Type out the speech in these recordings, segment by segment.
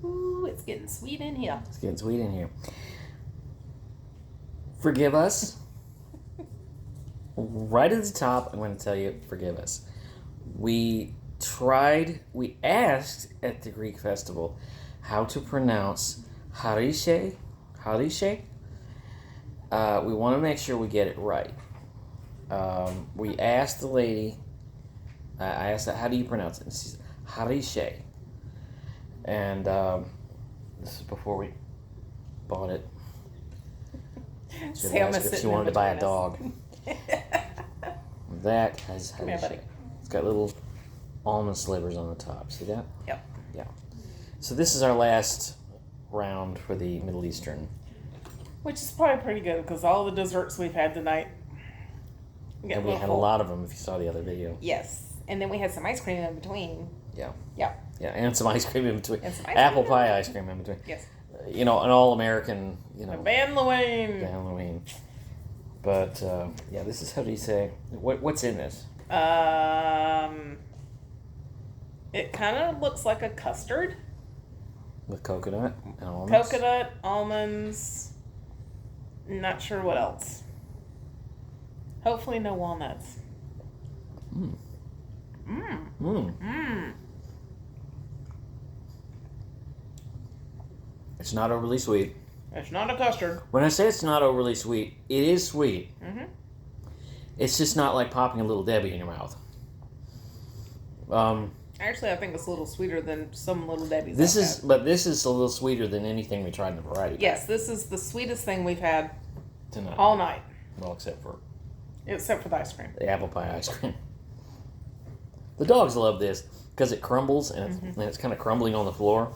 Ooh, it's getting sweet in here. It's getting sweet in here. Forgive us. Right at the top, I'm going to tell you, forgive us. We asked at the Greek festival how to pronounce Hareesha. Hareesha. We want to make sure we get it right. We asked the lady, I asked her, how do you pronounce it? And she said, Hareesha. And this is before we bought it. She wanted to buy a dog. That has Hareesha. It's got little almond slivers on the top. See that? Yep. Yeah. So this is our last round for the Middle Eastern. Which is probably pretty good because all the desserts we've had tonight. And we had a lot of them if you saw the other video. Yes. And then we had some ice cream in between. Yeah. Yeah. Yeah, and some ice cream in between. Apple pie ice cream in between. Yes. An all-American, Van Leeuwen. Van Leeuwen. But, this is, how do you say, what's in this? It kind of looks like a custard. With coconut and almonds? Coconut, almonds, not sure what else. Hopefully no walnuts. Mmm. Mmm. Mmm. Mmm. It's not overly sweet. It's not a custard. When I say it's not overly sweet, it is sweet. Mm-hmm. It's just not like popping a Little Debbie in your mouth. Actually, I think it's a little sweeter than some Little Debbies. But this is a little sweeter than anything we tried in the variety. Yes, this is the sweetest thing we've had tonight. all night. Well, except for the ice cream. The apple pie ice cream. The dogs love this because it crumbles and it's kind of crumbling on the floor.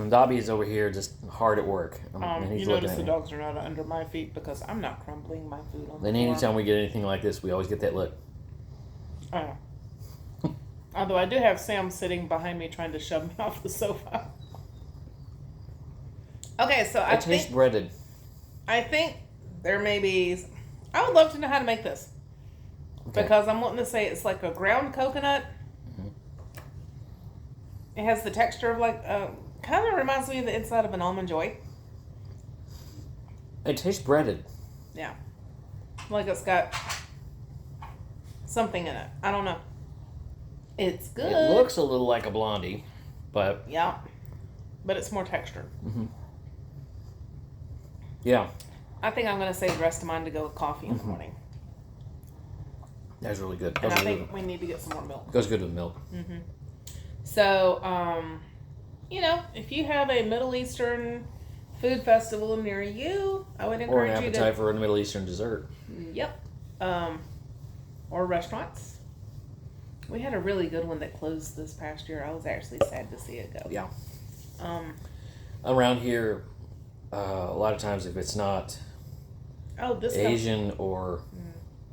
Dobby is over here just hard at work. You notice the dogs are not under my feet because I'm not crumbling my food on the Then floor. anytime we get anything like this, we always get that look. Oh. Although I do have Sam sitting behind me trying to shove me off the sofa. Okay, so It tastes breaded. I think there may be... I would love to know how to make this. Okay. Because I'm wanting to say it's like a ground coconut. Mm-hmm. It has the texture of like... kind of reminds me of the inside of an Almond Joy. It tastes breaded. Yeah. Like it's got something in it. I don't know. It's good. It looks a little like a blondie, but... Yeah. But it's more textured. Mm-hmm. Yeah. I think I'm going to save the rest of mine to go with coffee in the morning. That's really good. And I think we need to get some more milk. Goes good with milk. Mm-hmm. So, if you have a Middle Eastern food festival near you, I would encourage you to... Or an appetite for a Middle Eastern dessert. Yep. Or restaurants. We had a really good one that closed this past year. I was actually sad to see it go. Yeah. Around here, a lot of times if it's not Asian or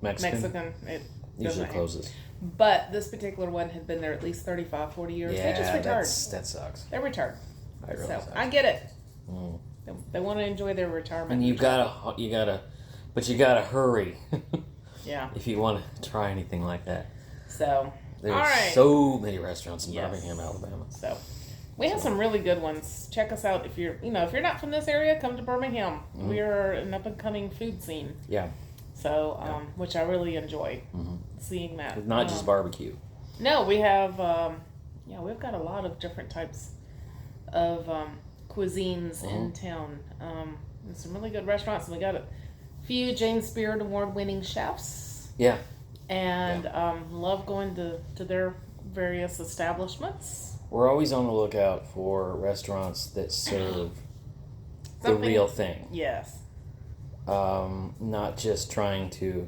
Mexican, it usually closes. But this particular one had been there at least 35, 40 years. Yeah, they just retired. That sucks. They're retired. That really sucks. I get it. Mm. They want to enjoy their retirement. And you gotta hurry. Yeah. If you want to try anything like that. So, there's so many restaurants in Birmingham, Alabama. So, we have some really good ones. Check us out if you're not from this area. Come to Birmingham. Mm-hmm. We are an up and coming food scene. Yeah. So, which I really enjoy seeing that. It's not just barbecue. No, we have, we've got a lot of different types of cuisines in town. And some really good restaurants. And we got a few James Beard Award-winning chefs. Yeah. And love going to their various establishments. We're always on the lookout for restaurants that serve the real thing. Yes. Not just trying to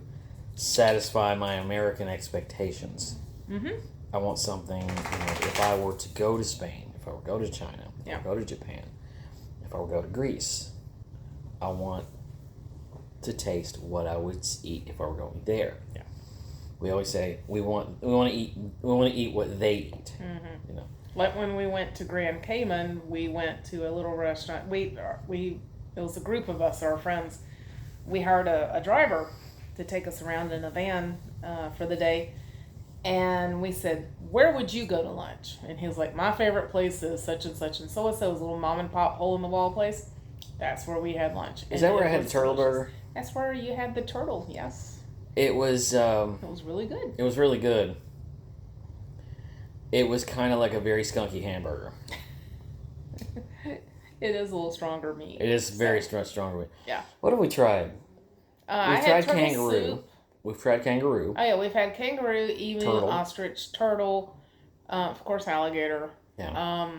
satisfy my American expectations. Mm-hmm. I want something, if I were to go to Spain, if I were to go to China, if I were to go to Japan, if I were to go to Greece, I want to taste what I would eat if I were going there. Yeah. We always say we want to eat what they eat. Mm-hmm. Like when we went to Grand Cayman, we went to a little restaurant. It was a group of us, our friends. We hired a driver to take us around in a van for the day, and we said, where would you go to lunch? And he was like, my favorite place is such and such and so and so, was a little mom and pop hole in the wall place. That's where we had lunch. Is that where I had the turtle burger? That's where you had the turtle. Yes. It was. It was really good. It was really good. It was kind of like a very skunky hamburger. It is a little stronger meat. It is very stronger meat. Yeah. What have we tried? We've tried kangaroo. Soup. We've tried kangaroo. Oh yeah, we've had kangaroo, emu, turtle. Ostrich, turtle, of course alligator. Yeah.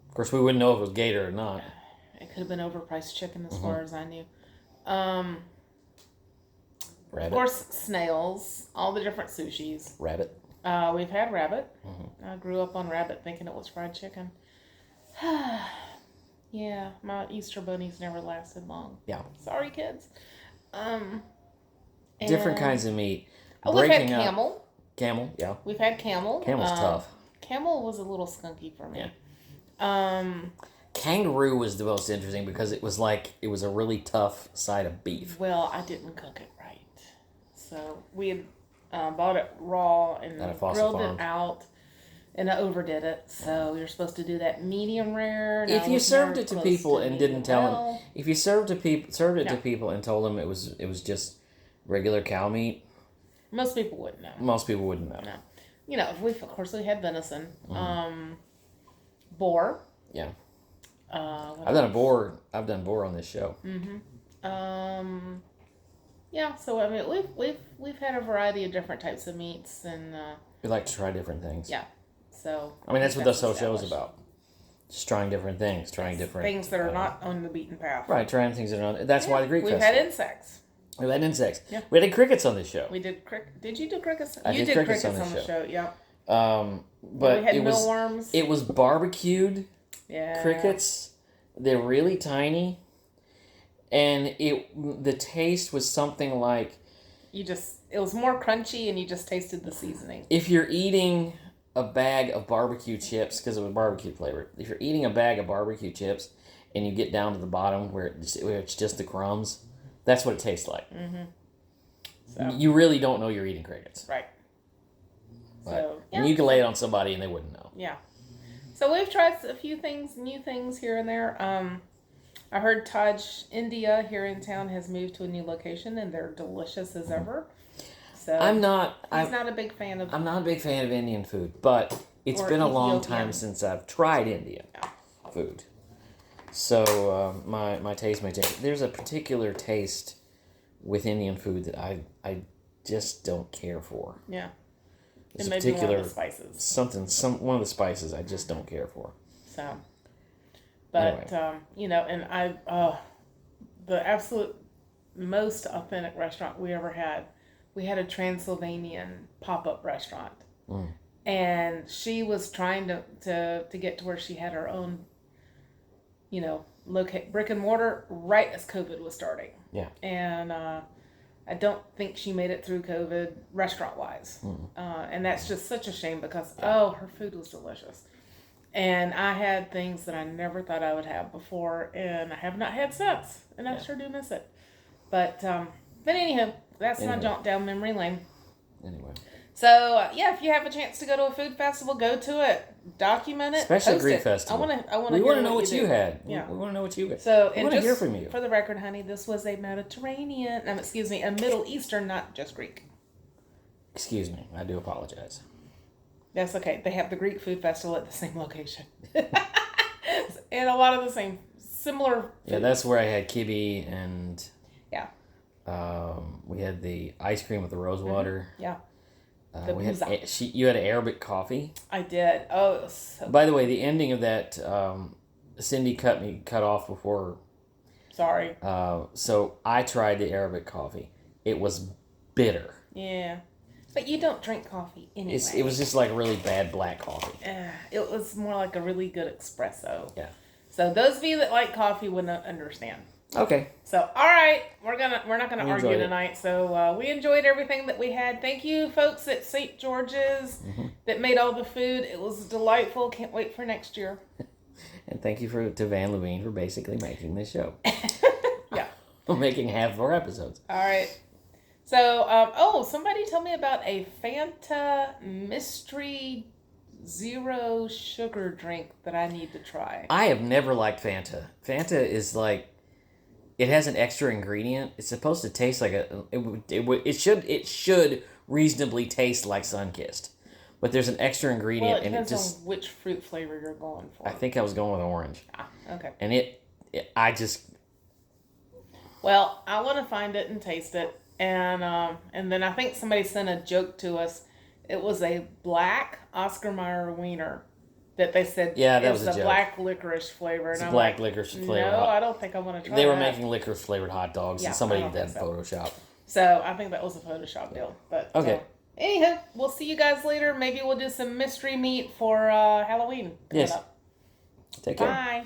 Of course, we wouldn't know if it was gator or not. It could have been overpriced chicken, as far as I knew. Rabbit. Of course, snails. All the different sushis. Rabbit. We've had rabbit. I grew up on rabbit, thinking it was fried chicken. Yeah, my Easter bunnies never lasted long. Yeah. Sorry, kids. Different kinds of meat. We've had camel. Camel, yeah. We've had camel. Camel's tough. Camel was a little skunky for me. Yeah. Kangaroo was the most interesting because it was a really tough side of beef. Well, I didn't cook it right. So we had bought it raw and grilled it out. And I overdid it, so you're supposed to do that medium rare. If you served it to people and didn't tell them, if you served it to people and told them it was just regular cow meat, most people wouldn't know. Most people wouldn't know. No, you know, of course we had venison, boar. Yeah. I've done boar on this show. Yeah. So I mean, we've had a variety of different types of meats, and we like to try different things. Yeah. So I mean, that's what this whole show is about. Just trying different things, different things that are not on the beaten path. Right, trying things that are not. That's why the Greek We've Festival. had insects. We've had insects. Yeah. We had crickets on this show. We did Did you do crickets? You did crickets on the show. Yeah. But we had it was mealworms. It was barbecued. Yeah. Crickets. They're really tiny, and the taste was something like. It was more crunchy, and you just tasted the seasoning. If you're eating a bag of barbecue chips, because it was barbecue flavored, if you're eating a bag of barbecue chips and you get down to the bottom where it's just the crumbs, that's what it tastes like. So, you really don't know you're eating crickets. Right. So, and you can lay it on somebody and they wouldn't know. Yeah. So we've tried a few new things here and there. I heard Taj India here in town has moved to a new location, and they're delicious as ever. So I'm not a big fan of. I'm not a big fan of Indian food, but it's been a long time since I've tried Indian food. So my taste may change. There's a particular taste with Indian food that I just don't care for. Yeah. There's and maybe one of the spices. One of the spices I just don't care for. So. But, anyway. And the absolute most authentic restaurant we ever had, we had a Transylvanian pop-up restaurant. And she was trying to get to where she had her own, brick and mortar right as COVID was starting. Yeah. And I don't think she made it through COVID restaurant-wise. And that's just such a shame because, her food was delicious. And I had things that I never thought I would have before, and I have not had since, and I sure do miss it. But anyhow, that's my jaunt down memory lane. Anyway. So if you have a chance to go to a food festival, go to it, document it, especially post Greek it. Festival. We want to know what you had. Yeah, we want to know what you had. So we want to hear from you. For the record, honey, this was a a Middle Eastern, not just Greek. Excuse me, I do apologize. That's okay. They have the Greek Food Festival at the same location. And a lot of the similar food. Yeah, that's where I had kibbeh and... Yeah. We had the ice cream with the rose water. Yeah. You had an Arabic coffee. I did. Oh, it was so By the way, the ending of that, Cindy cut off before... Sorry. So I tried the Arabic coffee. It was bitter. Yeah. But you don't drink coffee anyway. It was just like really bad black coffee. It was more like a really good espresso. Yeah. So those of you that like coffee wouldn't understand. Okay. So all right, we're not gonna argue tonight. So we enjoyed everything that we had. Thank you, folks at St. George's that made all the food. It was delightful. Can't wait for next year. And thank you to Van Levine for basically making this show. Yeah. Making half of our episodes. All right. So, somebody told me about a Fanta mystery zero sugar drink that I need to try. I have never liked Fanta. Fanta is like, it has an extra ingredient. It's supposed to taste like it should reasonably taste like Sunkist, but there's an extra ingredient, Well, it and depends it just. on which fruit flavor you're going for. I think I was going with orange. Ah, okay. And I just. Well, I want to find it and taste it, and then I think somebody sent a joke to us. It was a black Oscar Mayer wiener that they said that is was a the joke. black licorice flavor. It's and I'm black like, licorice flavor. No, I don't think I want to try They were that. making licorice flavored hot dogs, Yeah, and somebody I did don't that in Photoshop. So I think that was a Photoshop deal. But Okay. Anywho, we'll see you guys later. Maybe we'll do some mystery meat for Halloween. Yes. Up. Take care. Bye.